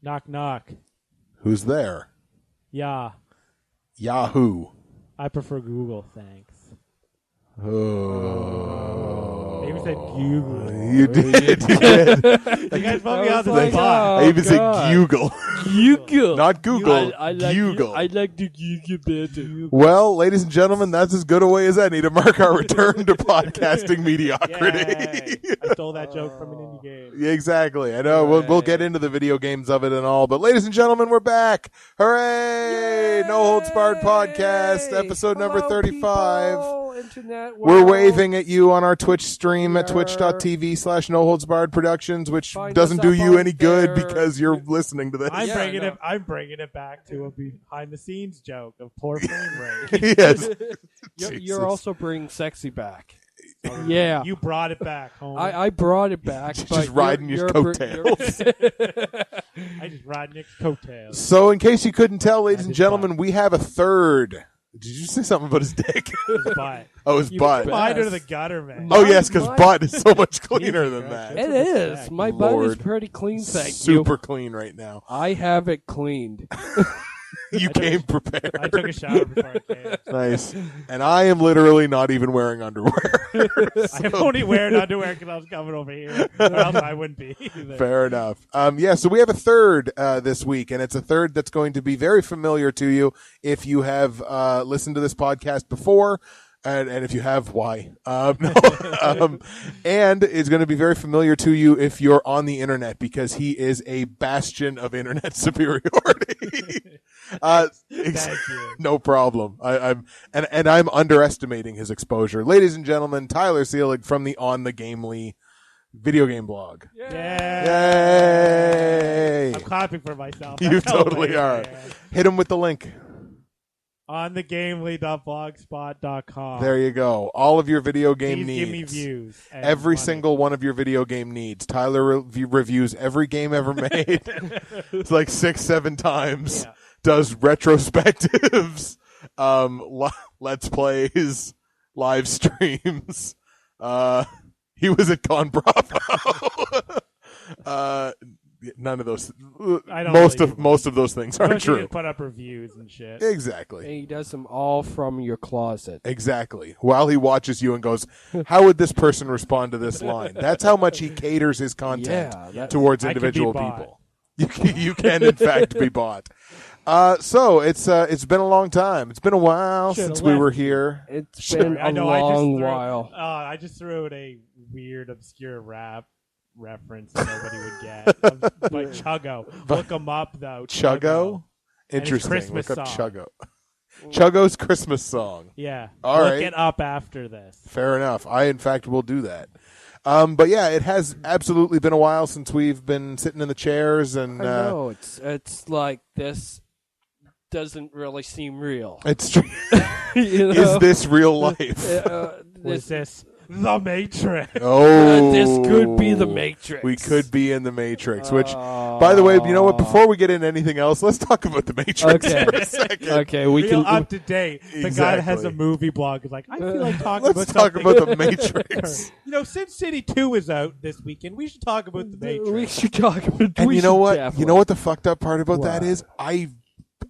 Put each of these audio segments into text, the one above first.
Knock, knock. Who's there? Yeah. Yahoo. I prefer Google, thanks. Oh. I even said Google. You did. You did. You guys put me on the spot. I even said Google. Google. Not Google. I like Google. I like the Google better. Well, ladies and gentlemen, that's as good a way as any to mark our return to podcasting mediocrity. Yay. I stole that joke from an indie game. Yeah, exactly. I know. We'll get into the video games of it and all. But ladies and gentlemen, we're back. Hooray! Yay! No Holds Barred podcast, episode number 35. People, internet We're world. waving at you on our Twitch stream at twitch.tv/NoHoldsBarred Productions, which Find doesn't us do up you on any good there. because you're listening to this. I'm Yeah, bringing it back to a behind the scenes joke of poor frame rate. Yes. You're Jesus. also bringing sexy back. Yeah. You brought it back home. I brought it back. Just but riding your coattails. I just ride Nick's coattails. So, in case you couldn't tell, ladies That's and his gentlemen, we have a third. Did you say something about his dick? His butt. Oh, his You butt. bet. Mine to the gutter, man. Oh, yes, because Mine- butt is so much cleaner Jesus than Christ. that. It is. My butt is Lord. pretty clean, thank Super you. clean right now. I have it cleaned. You came prepared. I took a shower before I came. Nice. And I am literally not even wearing underwear. I'm only wearing underwear because I was coming over here. Or else I wouldn't be either. Fair enough. Yeah, so we have a third this week, and it's a third that's going to be very familiar to you if you have listened to this podcast before. And if you have, why? No. And it's going to be very familiar to you if you're on the internet because he is a bastion of internet superiority. Thank you. No problem. I'm underestimating his exposure. Ladies and gentlemen, Tyler Seelig from the On the Gamely video game blog. Yay! I'm clapping for myself. You That's how totally lame I are. am. Hit him with the link. On thegamely.blogspot.com. There you go. All of your video game Please needs. give me views. and Every money. single one of your video game needs. Tyler reviews every game ever made. It's like 6-7 times. Yeah. Does retrospectives, let's plays, live streams. He was at Con Bravo. None of those. I don't Most believe of those things aren't Don't you true. just put up reviews and shit. Exactly. And he does them all from your closet. Exactly. While he watches you and goes, how would this person respond to this line? That's how much he caters his content towards I could be individual bought. people. You can in fact be bought. So it's been a long time. It's been a while Should've since we were left. here. It's been I a know, I just long threw- while. I just threw in a weird, obscure rap reference that nobody would get. By Chuggo. Look him up, though. Chuggo? And his Interesting. Christmas Look up song. Chuggo. Chuggo's Christmas song. Yeah. All Look right. it up after this. Fair enough. I, in fact, will do that. But yeah, it has absolutely been a while since we've been sitting in the chairs and I know. It's like this doesn't really seem real. it's true. You know? Is this real life? Was this The Matrix? Oh, this could be the Matrix. We could be in the Matrix. Which, by the way, you know what? Before we get into anything else, let's talk about the Matrix Okay. for a second. Okay, we Real can. up to date. The guy that has a Exactly. movie blog is like, I feel like talking Let's about talk something. about the Matrix. You know, Sin City 2 is out this weekend. We should talk about the Matrix. We should talk about. And we you know should what? definitely. You know what the fucked up part about that What? is?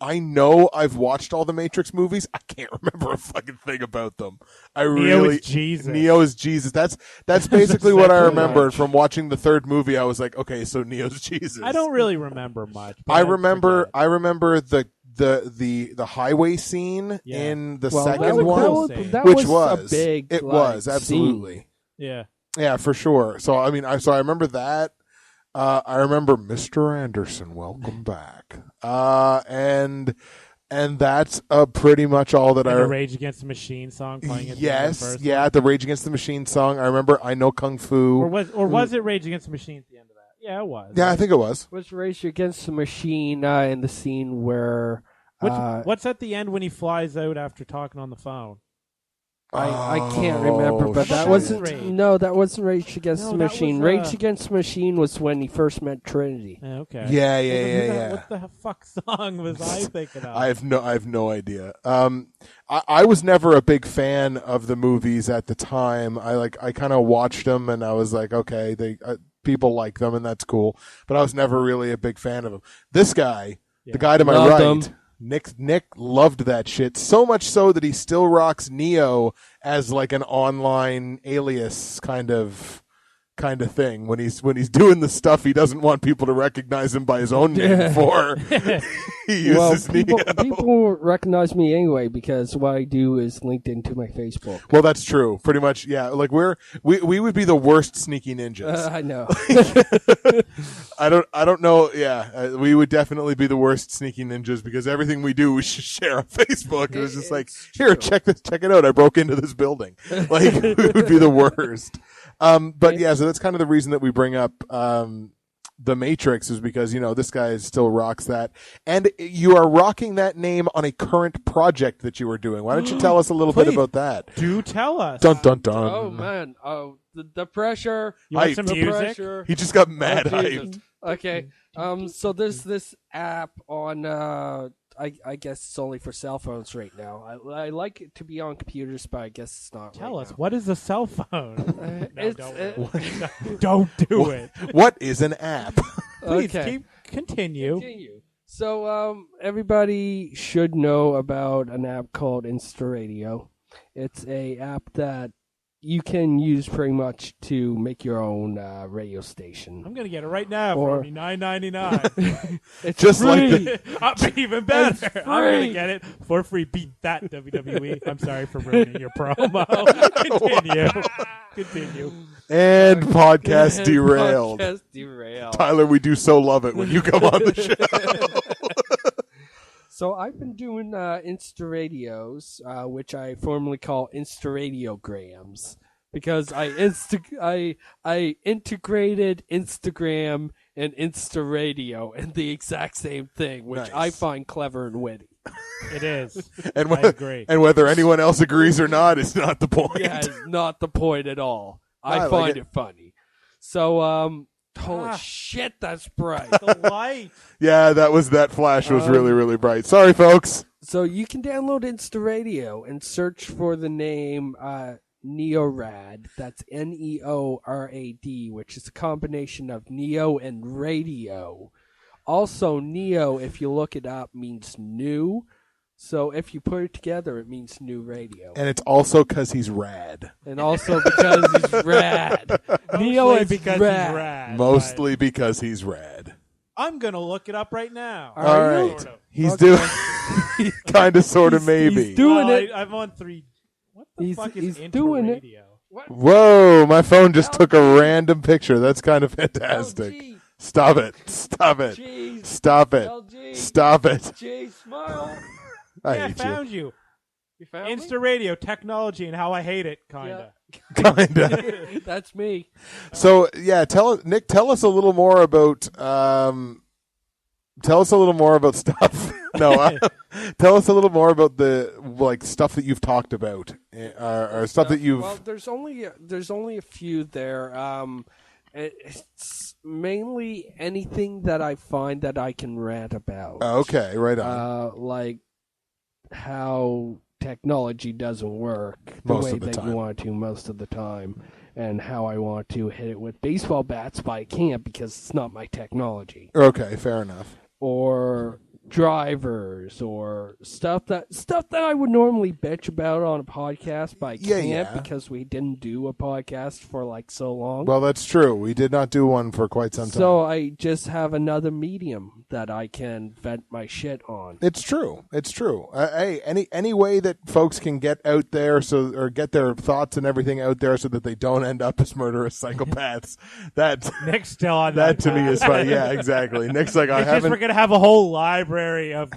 I know I've watched all the Matrix movies. I can't remember a fucking thing about them. Neo is Jesus. Neo is Jesus. That's basically what I exactly remembered right. from watching the third movie. I was like, okay, so Neo's Jesus. I don't really remember much. But I remember forget. the highway scene Yeah. in the Well, second that was one, cool. that which was a big. it like, was scene. absolutely. Yeah. Yeah, for sure. So I mean, I remember that. I remember Mr. Anderson, welcome back. And that's pretty much all that And I. the Rage Against the Machine song playing at the end of the Yes, first yeah, one. the Rage Against the Machine song. I remember. I know Kung Fu. Or was it Rage Against the Machine at the end of that? Yeah, it was. Yeah, I think it was. Was Rage Against the Machine in the scene where What's at the end when he flies out after talking on the phone? I can't remember, but that shit. wasn't that wasn't Rage No, Against the that Machine. was, Rage Against the Machine was when he first met Trinity. Okay. Yeah, What the fuck song was I thinking of? I have no idea. I was never a big fan of the movies at the time. I kind of watched them and I was like, okay, people like them, and that's cool. But I was never really a big fan of them. This guy, Yeah. the guy to my Loved right, him. Nick loved that shit so much so that he still rocks Neo as like an online alias kind of thing when he's doing the stuff he doesn't want people to recognize him by his own name for. He uses Neo. People recognize me anyway because what I do is linked into my Facebook. Well, that's true. Pretty much, yeah. Like we would be the worst sneaky ninjas. I know. I don't know. Yeah, we would definitely be the worst sneaky ninjas because everything we do we should share on Facebook. It was just like, here, check it out. I broke into this building. Like, we would be the worst. But yeah, so that's kind of the reason that we bring up the Matrix is because, this guy still rocks that. And you are rocking that name on a current project that you are doing. Why don't you tell us a little bit Please. about that? Do tell us. Dun, dun, dun. Oh, man. Oh, the pressure. You want Hyped. some The music? pressure. He just got mad Oh, Jesus. hyped. Okay. So there's this app on, I guess it's only for cell phones right now. I like it to be on computers, but I guess it's not. Tell right us, now. what is a cell phone? No, it's- don't do it. What is an app? Please Okay. continue. So, everybody should know about an app called Insta-radio. It's a app that you can use pretty much to make your own radio station. I'm gonna get it right now Or- for only $9.99. It's Just free. like Even better. It's I'm gonna free. get it for free. Beat that, WWE. I'm sorry for ruining your promo. Continue. And podcast derailed. Podcast derailed. Tyler, we do so love it when you come on the show. So I've been doing Insta radios, which I formerly call Insta radiograms, because I integrated Instagram and Insta radio in the exact same thing, which Nice. I find clever and witty. It is. And, I agree. and whether anyone else agrees or not is not the point. Yeah, it's not the point at all. I I like find it. it funny. So, holy Ah. shit, that's bright. The light. Yeah, that flash was really, really bright. Sorry, folks. So you can download Insta Radio and search for the name Neorad. That's Neorad, which is a combination of Neo and radio. Also, Neo, if you look it up, means new. So if you put it together, it means new radio. And it's also because he's rad. And also because he's rad. Neo Mostly is because rad. he's rad. Mostly because he's rad. I'm gonna look it up right now. Are All you? right. Sort of. He's Okay. doing kind of, sort of, He's maybe. doing Well, it. I'm on 3. What the He's- fuck he's is doing it. radio? Whoa, my phone just took a random picture. That's kind of fantastic. LG. Stop it. Stop it. Jeez. Stop it. LG. Stop it. Jay, smile. I Yeah, I hate you. found you. You found me? Insta radio technology and how I hate it, kinda. Kinda. That's me. So yeah, Nick, tell us a little more about stuff. No, tell us a little more about the stuff that you've talked about, or stuff that you've. Well, there's only a few there. It's mainly anything that I find that I can rant about. Okay, right on. Like how technology doesn't work the Most way of the that time. you want to most of the time, and how I want to hit it with baseball bats, but I can't because it's not my technology. Okay, fair enough. Or drivers, or stuff that I would normally bitch about on a podcast, but I can't Yeah. because we didn't do a podcast for like so long. Well, that's true. We did not do one for quite some time. So I just have another medium that I can vent my shit on. It's true. It's true. Hey, any way that folks can get out there, or get their thoughts and everything out there, so that they don't end up as murderous psychopaths. That Nick's still on that to me path. is fine. Yeah, exactly. Nick's like, I It's just we're haven't. gonna have a whole library of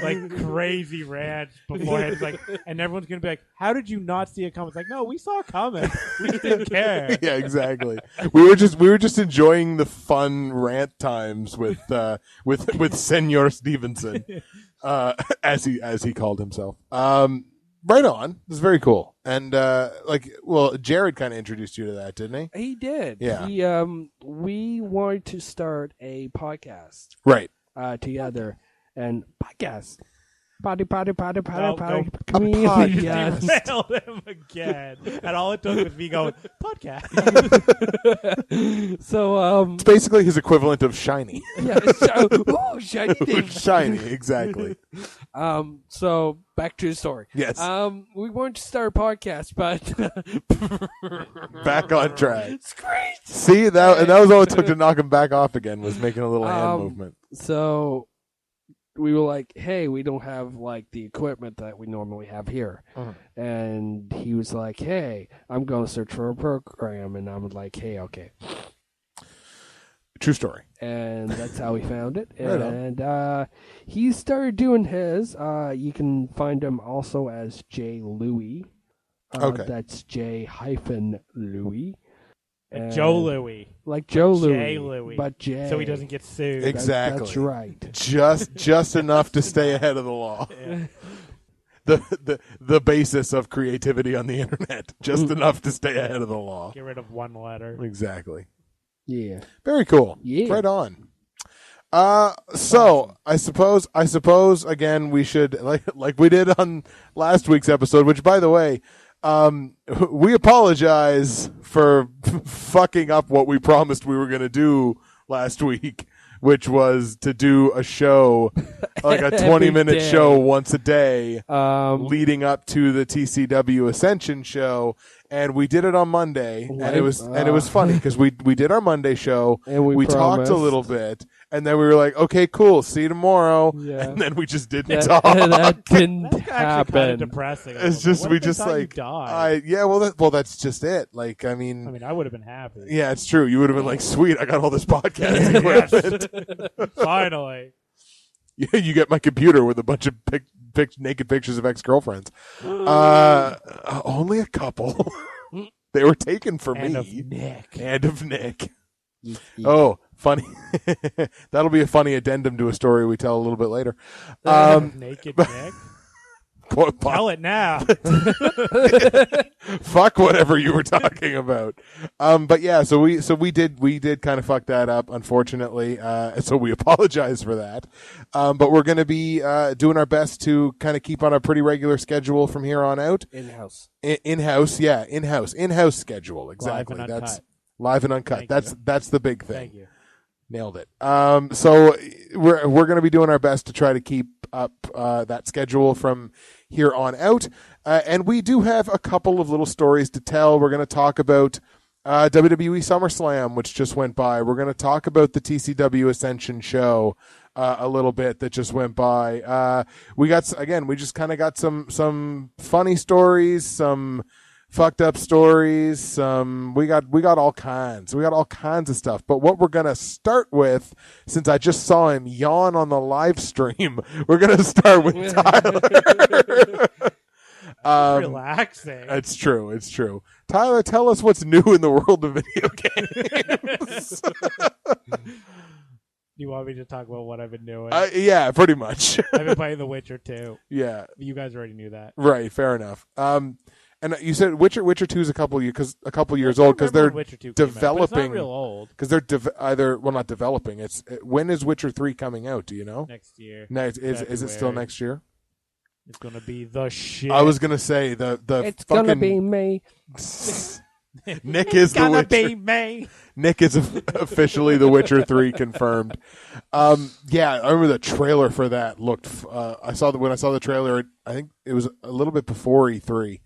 like crazy rants beforehand. It's like, and everyone's gonna be like, "How did you not see it coming?" It's like, no, we saw it coming. We just didn't care. Yeah, exactly. We were just enjoying the fun rant times with Senor Stevenson, as he called himself. Right on. It's very cool. And Jared kind of introduced you to that, didn't he? He did. Yeah. We wanted to start a podcast Right. together, and podcast. Potty. No, Community. podcast. You failed him again. And all it took was me going, podcast. So, It's basically his equivalent of shiny. yeah, shiny thing. Shiny, exactly. So back to the story. Yes. We wanted to start a podcast, but Back on track. it's great. See, that was all it took to knock him back off again, was making a little hand movement. So we were like, hey, we don't have like the equipment that we normally have here. And he was like, hey, I'm going to search for a program. And I was like, hey, okay. True story. And that's how we found it. Right And he started doing his. You can find him also as J. Louie. Okay. That's J-Louie. Joe Louie. Like Joe Louie. J. Louie. But J. So he doesn't get sued. Exactly. That's right. Just enough to stay ahead of the law. Yeah. The basis of creativity on the internet. Just enough to stay ahead of the law. Get rid of one letter. Exactly. Yeah. Very cool. Yeah. Right on. So I suppose again we should like we did on last week's episode, which by the way, we apologize for fucking up what we promised we were going to do last week, which was to do a show, like a 20-minute show once a day, leading up to the TCW Ascension show. And we did it on Monday, and it was funny because we did our Monday show, and we talked a little bit, and then we were like, okay, cool, see you tomorrow, Yeah. and then we just didn't That, talk. that didn't That's actually kind happen. of depressing. It's just What we if they just thought you like died? that's just it. Like I mean, I would have been happy. yeah, it's true. You would have been like, sweet, I got all this podcasting equipment. Finally. You get my computer with a bunch of naked pictures of ex-girlfriends. Only a couple. They were taken for And me. of Nick. And of Nick. Oh, funny. That'll be a funny addendum to a story we tell a little bit later. Naked Nick? Tell it now. Fuck whatever you were talking about. But yeah, so we did kind of fuck that up, unfortunately. So we apologize for that. But we're going to be doing our best to kind of keep on a pretty regular schedule from here on out. In-house. In-house schedule. Exactly. Live and That's uncut. live and uncut. Thank That's the big thing. Thank you. Nailed it. So we're going to be doing our best to try to keep up that schedule from here on out. And we do have a couple of little stories to tell. We're going to talk about WWE SummerSlam, which just went by. We're going to talk about the TCW Ascension show a little bit that just went by. We just kind of got some funny stories, some fucked up stories. We got all kinds. We got all kinds of stuff. But what we're gonna start with, since I just saw him yawn on the live stream, we're gonna start with Tyler. Relaxing. It's true. Tyler, tell us what's new in the world of video games. You want me to talk about what I've been doing? Yeah, pretty much. I've been playing The Witcher 2. Yeah. You guys already knew that. Right. Fair enough. And you said Witcher 2 is a couple years old because they're Witcher 2 came out, but developing. it's not real old. Because they're not developing. When is Witcher 3 coming out? Do you know? Next year. Is it still next year? It's gonna be the shit. I was gonna say the It's fucking gonna be me. Nick is the gonna Witcher. be me. Nick is officially The Witcher 3 confirmed. Yeah, I remember the trailer for that looked. When I saw the trailer, I think it was a little bit before E3.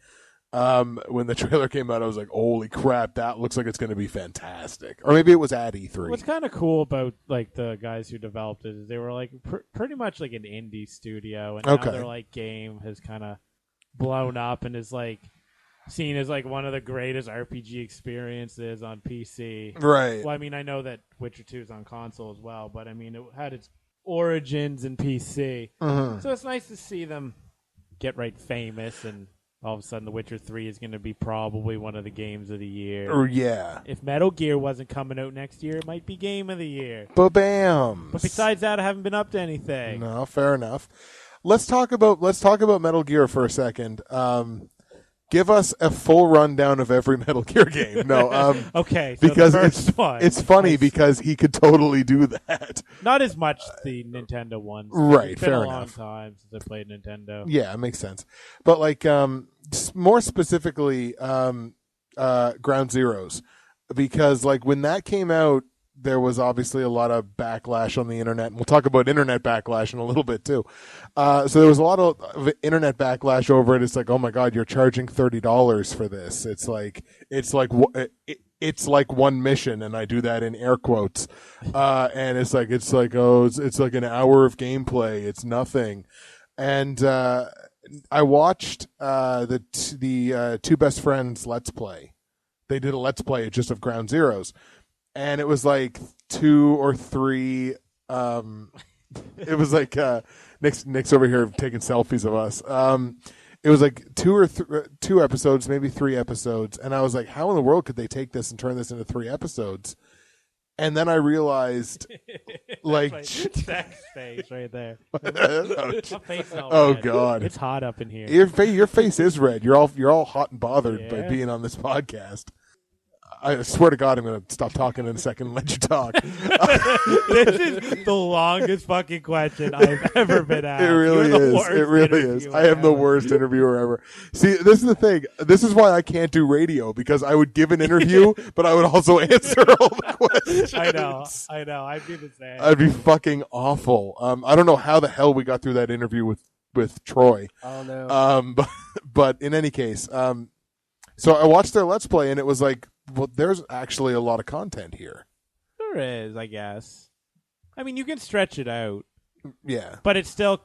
When the trailer came out, I was like, "Holy crap, that looks like it's going to be fantastic." Or maybe it was at E3. What's kind of cool about like the guys who developed it is they were like pretty much like an indie studio, and now their like game has kind of blown up and is like seen as like one of the greatest RPG experiences on PC. Right. Well, I mean, I know that Witcher 2 is on console as well, but I mean, it had its origins in PC, so it's nice to see them get right famous and. All of a sudden, The Witcher 3 is going to be probably one of the games of the year. Or yeah. If Metal Gear wasn't coming out next year, it might be game of the year. Ba-bam. But besides that, I haven't been up to anything. No, fair enough. Let's talk about Metal Gear for a second. give us a full rundown of every Metal Gear game. No, okay, so because the first one, it's funny because he could totally do that. Not as much the Nintendo ones, right? It's been fair a long enough. time since I played Nintendo. Yeah, it makes sense. But like, more specifically, Ground Zeroes, because like when that came out, there was obviously a lot of backlash on the internet, and we'll talk about internet backlash in a little bit too. So there was a lot of internet backlash over it. It's like, oh my God, you're charging $30 for this. It's like one mission, and I do that in air quotes. And it's like an hour of gameplay. It's nothing. And I watched the two best friends Let's Play. They did a Let's Play just of Ground Zeroes. And it was like 2 or 3. It was like Nick's over here taking selfies of us. It was like 2 episodes, maybe 3 episodes, and I was like, "How in the world could they take this and turn this into 3 episodes?" And then I realized, like, Zach's face right there. Oh God, it's hot up in here. Your face is red. You're all hot and bothered by being on this podcast. I swear to God, I'm going to stop talking in a second and let you talk. This is the longest fucking question I've ever been asked. It really is. It really is. I am the worst interviewer ever. See, this is the thing. This is why I can't do radio, because I would give an interview, but I would also answer all the questions. I know. I'd be the same. I'd be fucking awful. I don't know how the hell we got through that interview with Troy. Oh no. But in any case, so I watched their Let's Play, and it was like, well, there's actually a lot of content here. There is, I guess. I mean, you can stretch it out. Yeah. But it's a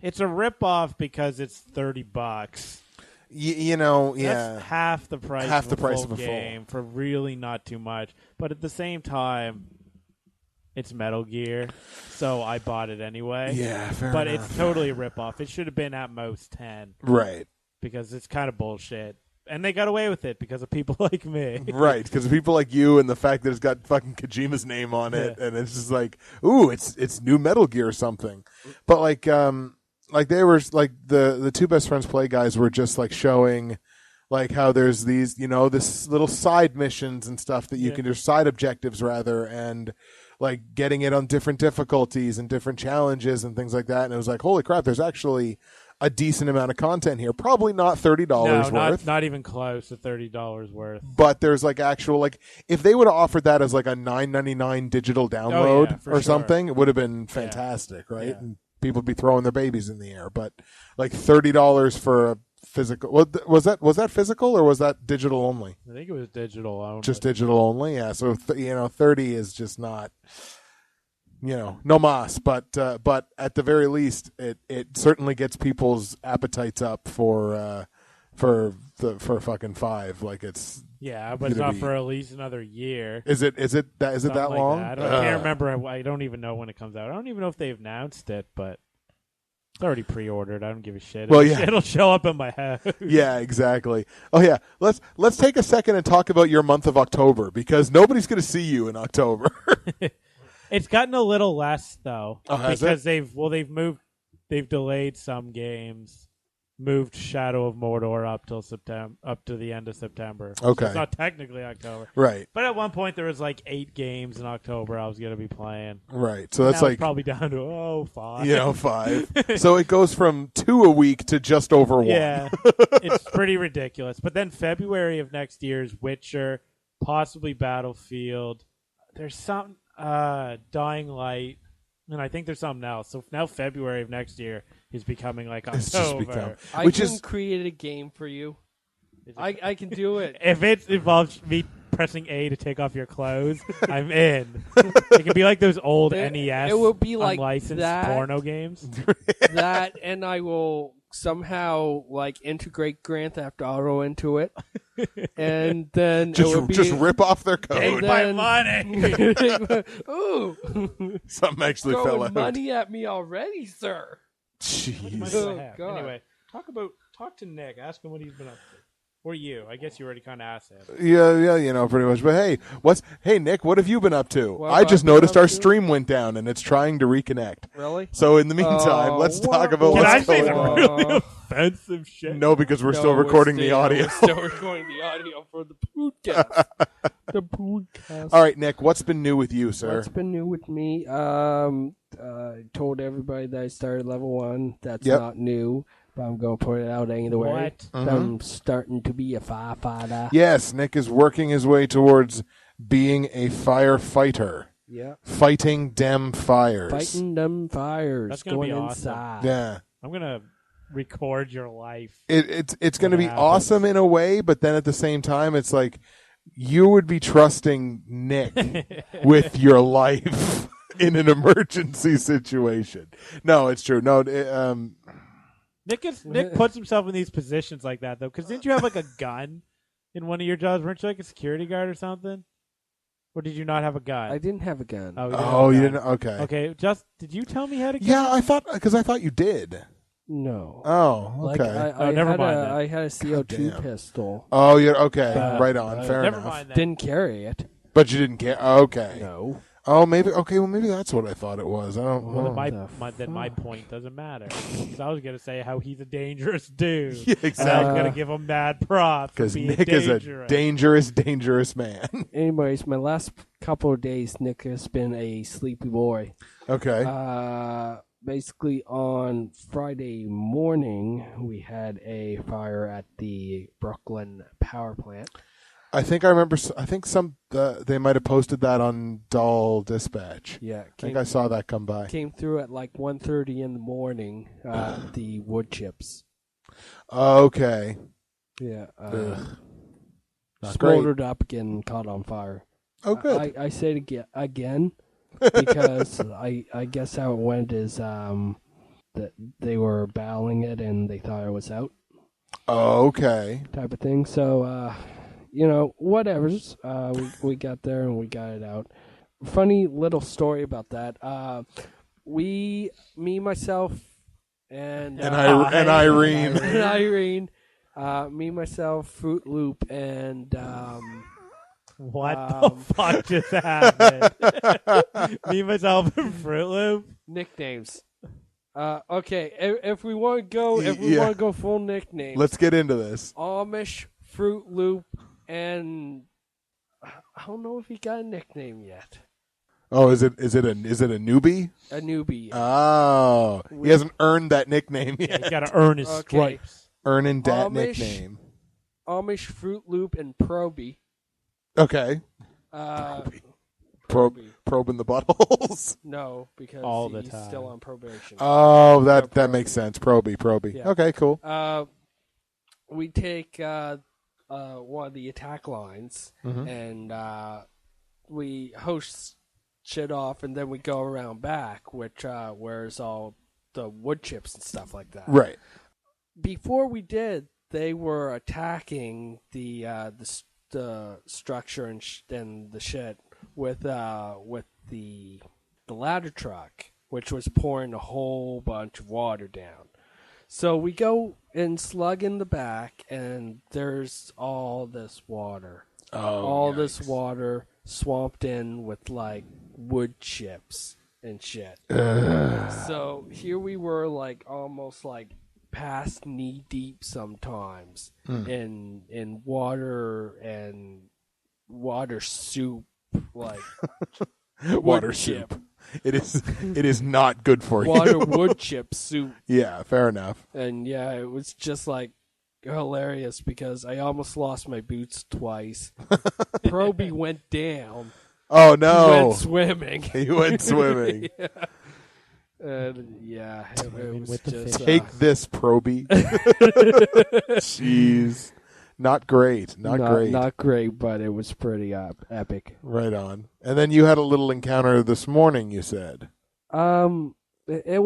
ripoff because it's $30. You know, yeah. That's half the price of a full game for really not too much. But at the same time, it's Metal Gear, so I bought it anyway. Yeah, fair But enough. it's totally a ripoff. It should have been at most 10. Right. Because it's kind of bullshit. And they got away with it because of people like me. Right, because of people like you and the fact that it's got fucking Kojima's name on it, and it's just like, ooh, it's new Metal Gear or something. But like they were like the two best friends play guys were just like showing like how there's these, you know, this little side missions and stuff that you can do, side objectives rather, and like getting it on different difficulties and different challenges and things like that. And it was like, holy crap, there's actually a decent amount of content here. Probably not $30 worth. Not even close to $30 worth. But there's like actual, like, if they would have offered that as like a $9.99 digital download or something, it would have been fantastic, right? Yeah. And people would be throwing their babies in the air. But like $30 for a physical, was that physical or was that digital only? I think it was digital only. Just digital only, yeah. So 30 is just not, you know, no mas, but at the very least, it certainly gets people's appetites up for fucking 5. Like it's but it's not for at least another year. Is it that long? That. I can't remember. I don't even know when it comes out. I don't even know if they've announced it, but it's already pre-ordered. I don't give a shit. Well, it'll show up in my house. Yeah, exactly. Oh yeah, let's take a second and talk about your month of October, because nobody's going to see you in October. It's gotten a little less though, because it? they've delayed some games, moved Shadow of Mordor up to the end of September. Okay, so it's not technically October, right? But at one point there was like 8 games in October I was going to be playing. Right, so that's like probably down to 5. You know, 5. So it goes from 2 a week to just over 1. Yeah, it's pretty ridiculous. But then February of next year is Witcher, possibly Battlefield. There's some. Dying Light, and I think there's something else. So now February of next year is becoming like October. I can create a game for you. I can do it. If it involves me pressing A to take off your clothes, I'm in. It can be like those old NES. It will be like unlicensed that, porno games. That, and I will somehow like integrate Grand Theft Auto into it, and then just rip off their code. Take my money. Ooh, something actually fell out. Money at me already, sir. Jeez. Oh, God. Anyway, talk to Nick. Ask him what he's been up to. Or you. I guess you already kind of asked him. Yeah, pretty much. But hey, Nick, what have you been up to? What I just have I been noticed up our to? stream went down, and it's trying to reconnect. Really? So in the meantime, let's talk about Can I what's say going some on. really offensive shit? No, because we're still No, recording the audio. We're still recording the audio for the podcast. The podcast. All right, Nick, what's been new with you, sir? What's been new with me? Told everybody that I started level 1. That's not new, but I'm going to put it out anyway. What? Mm-hmm. I'm starting to be a firefighter. Yes, Nick is working his way towards being a firefighter. Yeah. Fighting dem fires. Fighting them fires. That's gonna going be awesome. inside. Yeah. I'm going to record your life. It's going to be happens. awesome in a way, but then at the same time, it's like you would be trusting Nick with your life in an emergency situation. No, it's true. No, Nick puts himself in these positions like that, though, because didn't you have like a gun in one of your jobs? Weren't you like a security guard or something? Or did you not have a gun? I didn't have a gun. Oh, you didn't? Okay. Okay, did you tell me how to get Yeah, I thought you did. No. Oh, Like okay. I never had mind then. I had a CO2 damn. pistol. Oh, you're okay. But, right on. Fair Never enough. mind then. Didn't carry it. But you didn't care. Okay. No. Oh, maybe. Okay. Well, maybe that's what I thought it was. I don't Well, know. then my point doesn't matter. Because I was going to say how he's a dangerous dude. Yeah, And I exactly. was going to give him mad props. Because Because Nick is a dangerous man. Anyways, my last couple of days, Nick has been a sleepy boy. Okay. Basically, on Friday morning, we had a fire at the Brooklyn power plant. I think I remember. I think they might have posted that on Doll Dispatch. Yeah, I think I saw that come by. Came through at like 1:30 in the morning. The wood chips. Okay. Yeah. Not Smoldered up again, caught on fire. Oh, good. I say it again because I guess how it went is that they were battling it and they thought it was out. Okay. Type of thing. So whatever's. We got there and we got it out. Funny little story about that. Myself, and Irene. and Irene, me, myself, Fruit Loop, and What the fuck just happened? Me, myself, and Fruit Loop? nicknames. Okay, if we want to go, want to go full nicknames, Let's get into this. Amish, Fruit Loop, and I don't know if he got a nickname yet. Oh, is it a newbie? A newbie. Oh, he hasn't earned that nickname yet. He's got to earn his stripes. Earning that Amish. nickname. Amish, Fruit Loop, and Proby. Okay. Probing the buttholes. No, because All the he's time. still on probation. Oh, that Proby. makes sense. Proby. Yeah. Okay, cool. We take one of the attack lines Mhm. and we host shit off, and then we go around back, which where's all the wood chips and stuff like that. Right. Before we did, they were attacking the structure and the shit with the ladder truck, which was pouring a whole bunch of water down. So we go and slug in the back, and there's all this water. Oh, This water swamped in with like wood chips and shit. So here we were, like almost like past knee deep sometimes in water and water soup, like Water wood soup. chip. It is not good for Water you. wood chip soup. Yeah, fair enough. And yeah, it was just like hilarious because I almost lost my boots twice. Proby went down. Oh He no. went swimming. He went swimming. Yeah. And yeah, it was with the just fish. Take this, Proby. Jeez. Not great. Not great. Not great, but it was pretty epic. Right on. And then you had a little encounter this morning, you said. It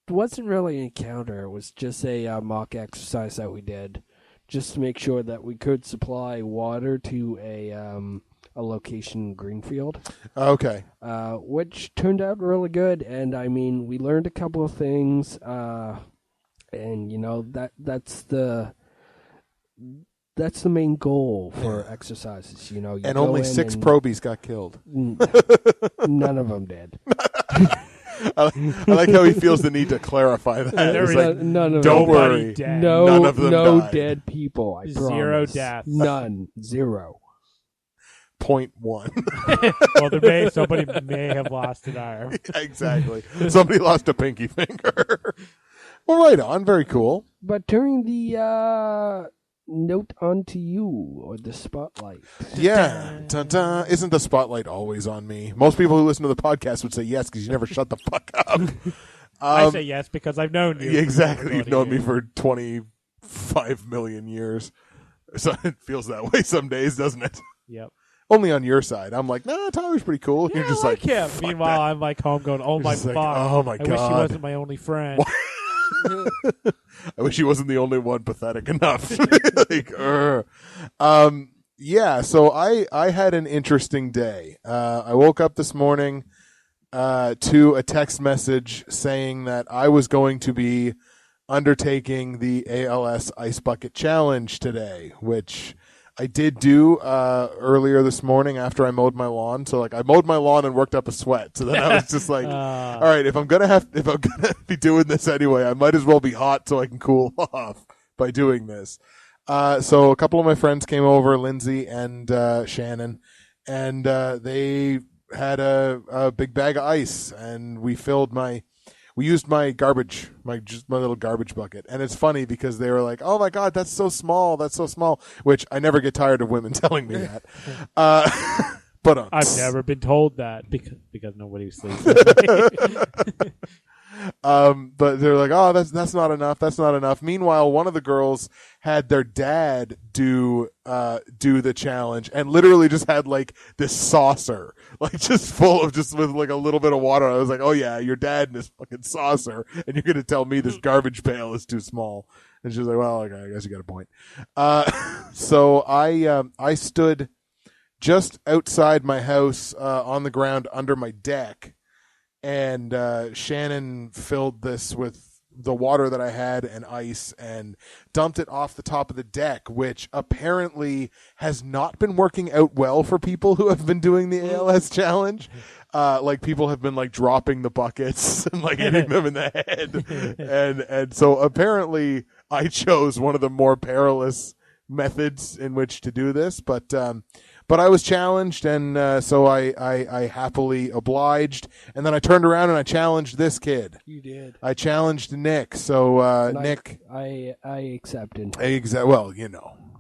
wasn't really an encounter. It was just a mock exercise that we did, just to make sure that we could supply water to a location in Greenfield. Okay. Which turned out really good. And I mean, we learned a couple of things. And you know that's that's the main goal for exercises. You know, and only 6 probies got killed. None of them did. I like how he feels the need to clarify that. There was like, none of don't them. worry, dead. none of them died. Dead people. I 0 promise. deaths. None. 0. 0.1. Well, somebody may have lost an arm. Exactly. Somebody lost a pinky finger. Well, right on. Very cool. But during the note onto you, or the spotlight. Yeah. Dun-dun. Isn't the spotlight always on me? Most people who listen to the podcast would say yes because you never shut the fuck up. I say yes because I've known you. Exactly. You've known me for 25 million years. So it feels that way some days, doesn't it? Yep. Only on your side. I'm like, nah, Tyler's pretty cool. Yeah, You're just I like him. fuck Meanwhile, that. I'm like home going, oh my just fuck. like, oh my I God. wish he wasn't my only friend. I wish he wasn't the only one pathetic enough. Yeah, so I had an interesting day. I woke up this morning to a text message saying that I was going to be undertaking the ALS Ice Bucket Challenge today, which I did do earlier this morning after I mowed my lawn. So like I mowed my lawn and worked up a sweat. So then I was just like, all right, if I'm gonna be doing this anyway, I might as well be hot so I can cool off by doing this. So a couple of my friends came over, Lindsay and Shannon, and they had a big bag of ice, and we used my garbage, my little garbage bucket. And it's funny because they were like, oh my God, that's so small, which I never get tired of women telling me that. But I've never been told that because nobody sleeps with me. But they're like, oh, that's not enough. That's not enough. Meanwhile, one of the girls had their dad do the challenge and literally just had like this saucer, like just full of with like a little bit of water. I was like, oh yeah, your dad and his fucking saucer, and you're going to tell me this garbage pail is too small. And she was like, well, okay, I guess you got a point. So I stood just outside my house, on the ground under my deck. And Shannon filled this with the water that I had and ice and dumped it off the top of the deck, which apparently has not been working out well for people who have been doing the ALS challenge. Like people have been like dropping the buckets and like hitting them in the head. And so apparently I chose one of the more perilous methods in which to do this, but I was challenged, and so I happily obliged. And then I turned around and I challenged this kid. You did. I challenged Nick. So Nick, I accepted. Well,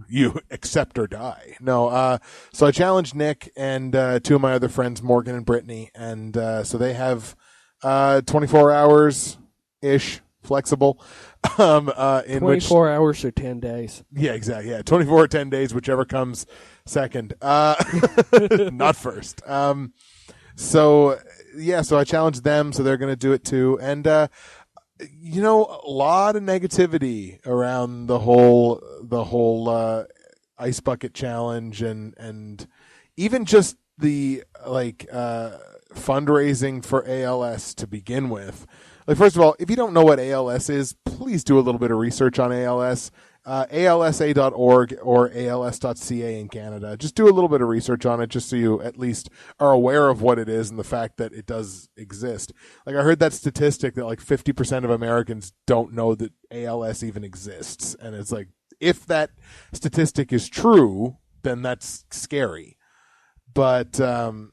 you accept or die. No. So I challenged Nick and 2 of my other friends, Morgan and Brittany, and so they have 24 hours ish flexible. In 24 hours or 10 days. Yeah, exactly. Yeah, 24 or 10 days, whichever comes second. Not first. So I challenged them, so they're going to do it too. And, a lot of negativity around the whole Ice Bucket Challenge and even just the, fundraising for ALS to begin with. Like, first of all, if you don't know what ALS is, please do a little bit of research on ALS. ALSA.org or ALS.ca in Canada. Just do a little bit of research on it just so you at least are aware of what it is and the fact that it does exist. Like, I heard that statistic that like 50% of Americans don't know that ALS even exists. And it's like, if that statistic is true, then that's scary. But, but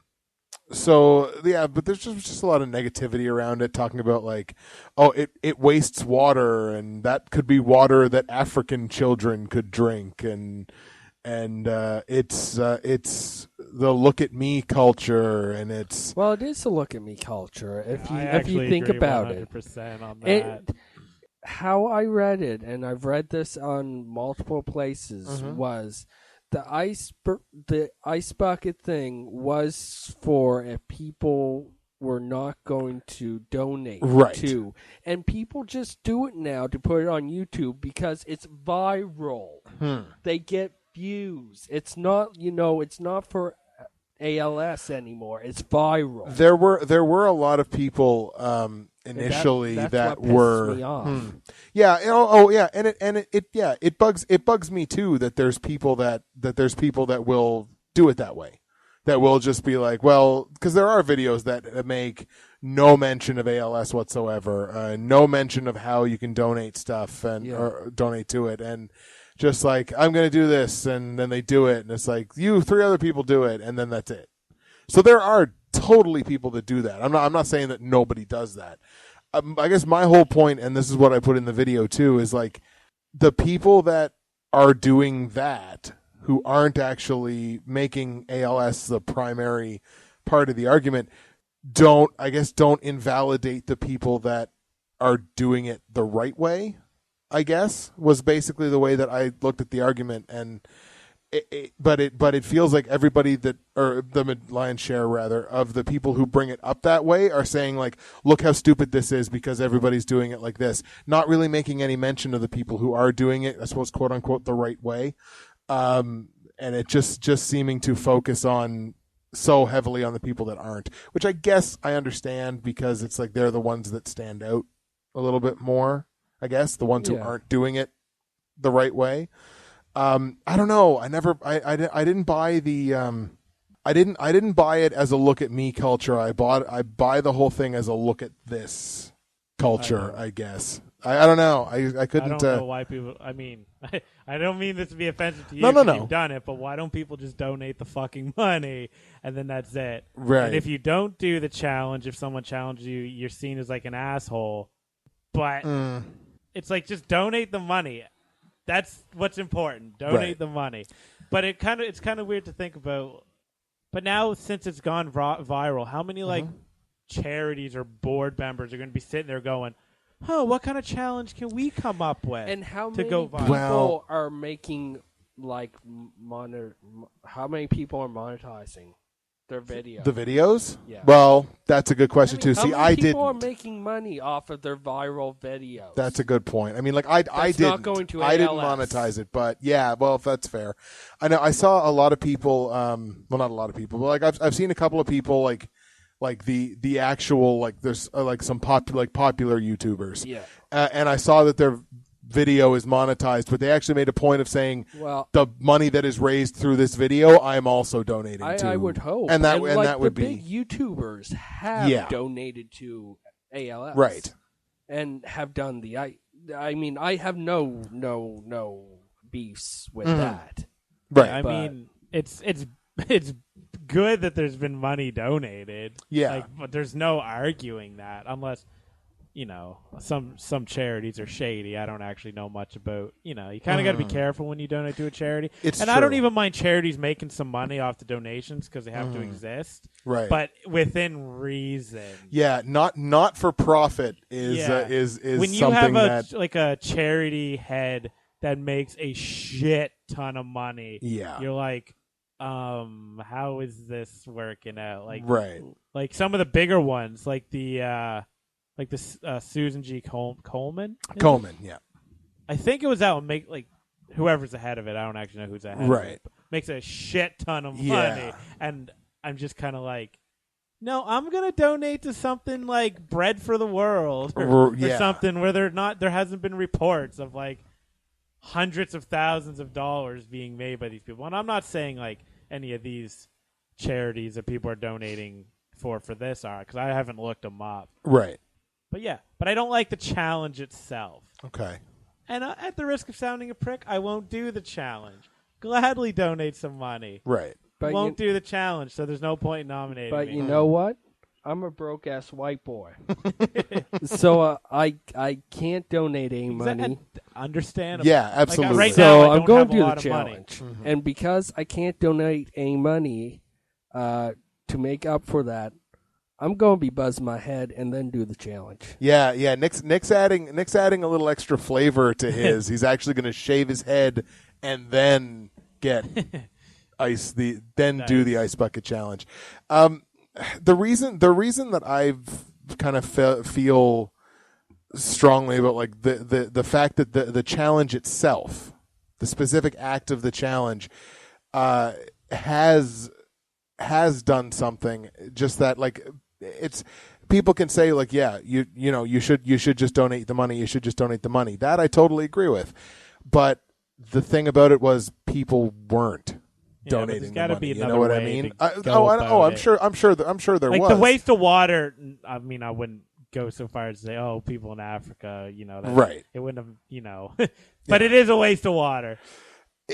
there's just a lot of negativity around it, talking about like, oh, it wastes water, and that could be water that African children could drink, and it's the look at me culture, and it's it is a look at me culture if you I think agree about it. 100% on that. How I read it, and I've read this on multiple places, was the ice bucket thing was for if people were not going to donate to. And people just do it now to put it on YouTube because it's viral. They get views. It's not, it's not for ALS anymore. It's viral. There were a lot of people initially that's that what pisses were me off. yeah, yeah, and it bugs me too that there's people that will do it that way. That will just be like, well, because there are videos that make no mention of ALS whatsoever, no mention of how you can donate stuff or donate to it, and just like, I'm going to do this, and then they do it, and it's like, 3 other people do it, and then that's it. So there are totally people that do that. I'm not saying that nobody does that. I guess my whole point, and this is what I put in the video too, is like the people that are doing that, who aren't actually making ALS the primary part of the argument, don't invalidate the people that are doing it the right way, I guess, was basically the way that I looked at the argument. And but it feels like everybody or the lion's share rather of the people who bring it up that way are saying like, look how stupid this is because everybody's doing it like this, not really making any mention of the people who are doing it, I suppose, quote unquote, the right way. And it just seeming to focus on so heavily on the people that aren't, which I guess I understand because it's like they're the ones that stand out a little bit more, I guess, the ones who aren't doing it the right way. I don't know. I didn't buy the I didn't buy it as a look at me culture. I buy the whole thing as a look at this culture, I guess. I don't know. I couldn't. I don't know why people. I mean, I don't mean this to be offensive to you. No. You've done it, but why don't people just donate the fucking money and then that's it? Right. And if you don't do the challenge, if someone challenges you, you're seen as like an asshole. But it's like just donate the money. That's what's important. Donate the money. But it's kind of weird to think about. But now since it's gone viral, how many like charities or board members are going to be sitting there going, "Oh, what kind of challenge can we come up with?" And how to many go viral? people are making like how many people are monetizing their videos? The videos? Yeah. Well, that's a good question too. How See, many I people are didn't. making money off of their viral videos? That's a good point. I mean, like I didn't. Not going to I didn't ALS. monetize it, but yeah, well, if that's fair. I know I saw a lot of people. Well, not a lot of people, but like I've seen a couple of people like the actual like there's like some popular YouTubers. Yeah. And I saw that their video is monetized, but they actually made a point of saying, well, the money that is raised through this video, I'm also donating to. I would hope, and that like would the be big YouTubers have donated to ALS, right, and have done the. I mean, I have no beefs with that, right? I mean, it's good that there's been money donated, but there's no arguing that unless. Some charities are shady. I don't actually know much about, you kind of got to be careful when you donate to a charity. It's true. I don't even mind charities making some money off the donations because they have to exist. Right. But within reason. Yeah, not for profit is when you something have a charity head that makes a shit ton of money. Yeah. You're like, how is this working out? Like, right. Like some of the bigger ones, like the Susan G. Coleman. Coleman, yeah. I think it was that one. Whoever's ahead of it. I don't actually know who's ahead. Right. Of it, makes a shit ton of money, and I'm just kind of like, no, I'm gonna donate to something like Bread for the World or something where there hasn't been reports of like hundreds of thousands of dollars being made by these people. And I'm not saying like any of these charities that people are donating for this are, because I haven't looked them up. Right. But I don't like the challenge itself. Okay. And at the risk of sounding a prick, I won't do the challenge. Gladly donate some money. Right. But won't do the challenge, so there's no point in nominating But me. you know what? I'm a broke-ass white boy. So I can't donate any money. Understandable. Yeah, absolutely. Right so now, I'm going to do the challenge. challenge. And because I can't donate any money to make up for that, I'm going to be buzzing my head and then do the challenge. Yeah. Nick's adding a little extra flavor to his. He's actually going to shave his head and then get do the ice bucket challenge. The reason that I've kind of feel strongly about like the fact that the challenge itself, the specific act of the challenge, has has done something. Just that, like, it's people can say, like, yeah, you should just donate the money. You should just donate the money. That I totally agree with. But the thing about it was people weren't donating the money. You know what I mean? I'm sure there like was. The waste of water. I mean, I wouldn't go so far as to say, oh, people in Africa, right. It wouldn't have, but it is a waste of water.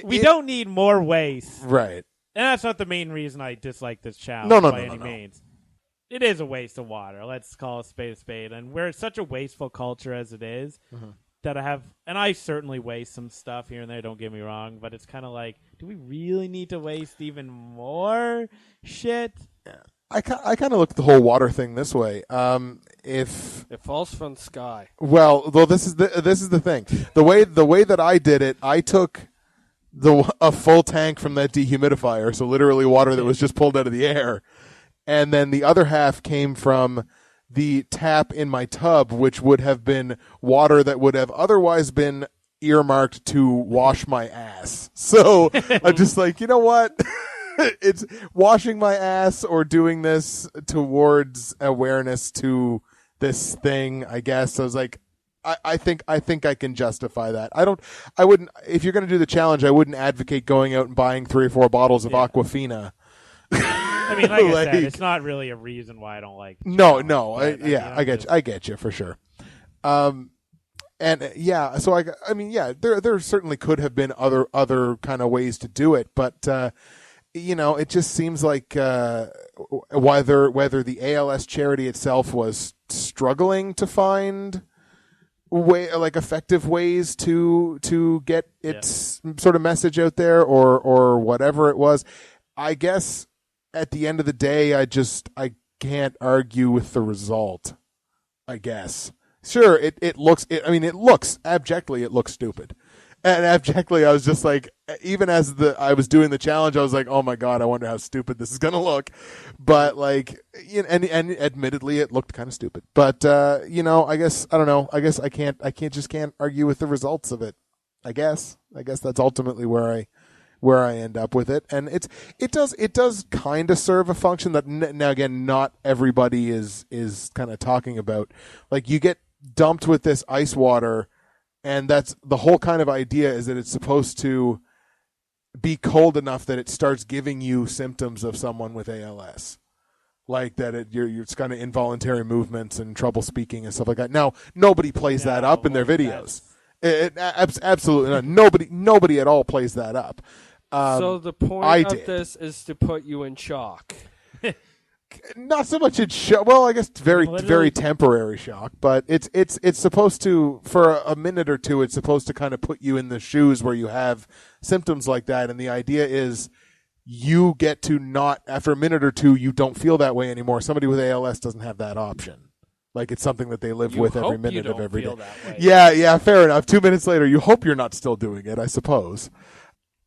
We don't need more waste. Right. And that's not the main reason I dislike this challenge by any means. It is a waste of water. Let's call a spade. And we're such a wasteful culture as it is that I certainly waste some stuff here and there, don't get me wrong, but it's kind of like, do we really need to waste even more shit? Yeah. I kind of look at the whole water thing this way. If it falls from the sky. Well, though this is the thing. The way that I did it, I took a full tank from that dehumidifier, so literally water that was just pulled out of the air, and then the other half came from the tap in my tub, which would have been water that would have otherwise been earmarked to wash my ass. So I'm just like, you know what? It's washing my ass or doing this towards awareness to this thing, I guess. I was like, I think I can justify that. I wouldn't, if you're going to do the challenge, I wouldn't advocate going out and buying 3 or 4 bottles of Aquafina. I mean, like I said, it's not really a reason why I don't like. I get you for sure. And so there certainly could have been other kind of ways to do it, but it just seems like whether the ALS charity itself was struggling to find effective ways to get its sort of message out there, or whatever it was. I guess at the end of the day, I can't argue with the result. I guess. Sure, it looks abjectly, it looks stupid. And abjectly, I was just like, even as I was doing the challenge, I was like, oh my God, I wonder how stupid this is going to look. But like, and admittedly, it looked kind of stupid. But, I guess, I don't know. I guess I can't argue with the results of it. I guess that's ultimately where I end up with it. And it does kind of serve a function that now again, not everybody is kind of talking about. Like, you get dumped with this ice water, and that's the whole kind of idea, is that it's supposed to be cold enough that it starts giving you symptoms of someone with ALS. Like that it's kind of involuntary movements and trouble speaking and stuff like that. Now, nobody plays that up in their videos. Absolutely not. Nobody at all plays that up. So the point of this is to put you in shock. Not so much in shock. Well, I guess very temporary shock, but it's supposed to, for a minute or two, it's supposed to kind of put you in the shoes where you have symptoms like that, and the idea is you get to not, after a minute or two, you don't feel that way anymore. Somebody with ALS doesn't have that option. Like, it's something that they live with every minute of every day. Yeah, fair enough. 2 minutes later, you hope you're not still doing it, I suppose.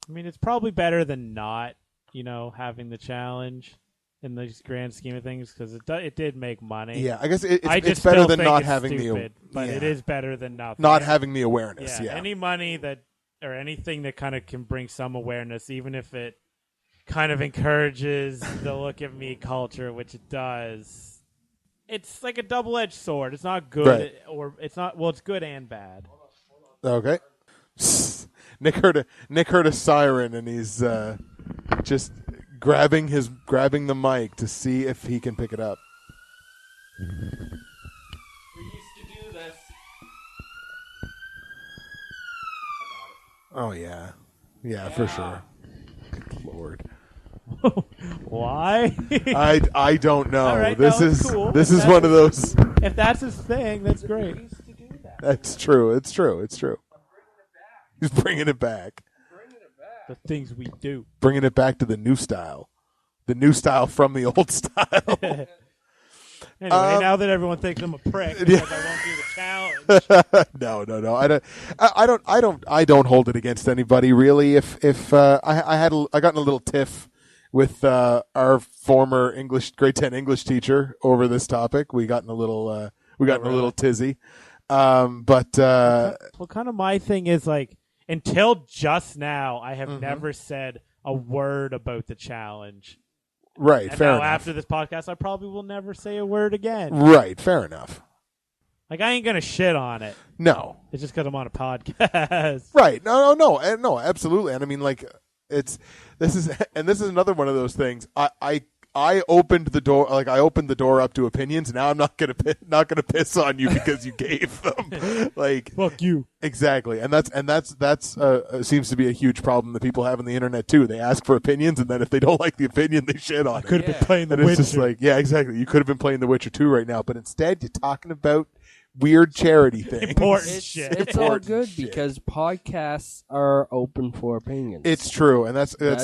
I mean, it's probably better than not, having the challenge in the grand scheme of things, because it did make money. Yeah, I guess it's better than not having but it is better than nothing. Not having the awareness. Yeah, any money or anything that kind of can bring some awareness, even if it kind of encourages the look at me culture, which it does. It's like a double-edged sword. It's not good, right. Or it's not. Well, it's good and bad. Okay. Nick heard a siren, and he's just grabbing the mic to see if he can pick it up. We used to do this. Oh yeah, for sure. Good Lord. Why? I don't know. Right, this is cool. This is one of those. If that's his thing, that's great. We used to do that. That's true. It's true. He's bringing it back. The things we do. Bringing it back to the new style. The new style from the old style. Anyway, now that everyone thinks I'm a prick because I won't do the challenge. No. I don't hold it against anybody really. If I got in a little tiff with our former grade 10 English teacher over this topic. We got in a little tizzy. But kind of my thing is, like, until just now, I have never said a word about the challenge. Right, And fair now enough. after this podcast, I probably will never say a word again. Right, fair enough. Like, I ain't going to shit on it. No. It's just because I'm on a podcast. Right. No, absolutely. And I mean, like, this is another one of those things. I opened the door, up to opinions. Now I'm not gonna piss on you because you gave them. Like, fuck you. Exactly, and that's seems to be a huge problem that people have on the internet too. They ask for opinions, and then if they don't like the opinion, they shit on it. Could have been playing The and Witcher. It's just like, yeah, exactly. You could have been playing The Witcher 2 right now, but instead you're talking about weird charity things. Important shit. It's all good because podcasts are open for opinions. It's true, and that's why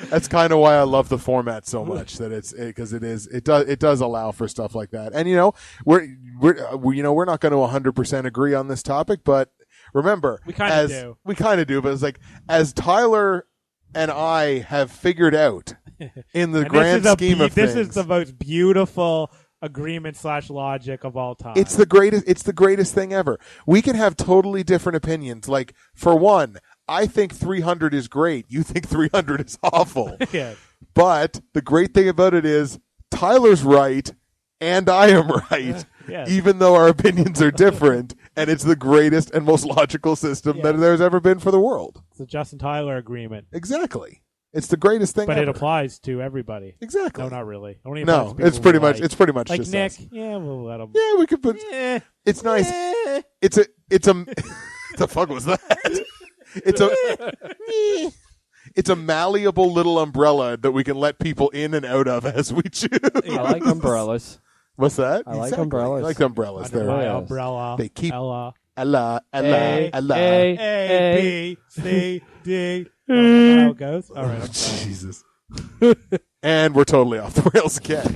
that's kind of why I love the format so much. That it does allow for stuff like that. And we're not going to 100% agree on this topic, but remember, we kind of do. But it's like, as Tyler and I have figured out in the grand scheme of things, this is the most beautiful agreement / logic of all time. It's the greatest thing ever. We can have totally different opinions. Like, for one, I think 300 is great. You think 300 is awful. Yeah. But the great thing about it is Tyler's right and I am right. Yes. Even though our opinions are different, and it's the greatest and most logical system that there's ever been for the world. It's the Justin Tyler agreement. Exactly. It's the greatest thing but ever. it applies to everybody. Exactly. No, not really. No, it's pretty much like just Nick. us. Yeah, we'll let him. Yeah, we could put. It's nice. It's a. The fuck was that? It's a malleable little umbrella that we can let people in and out of as we choose. I like umbrellas. What's that? I like umbrellas. I like umbrellas. Under my umbrella. They keep Ella. A, B, C, D. How it goes? All right. Jesus. And we're totally off the rails again.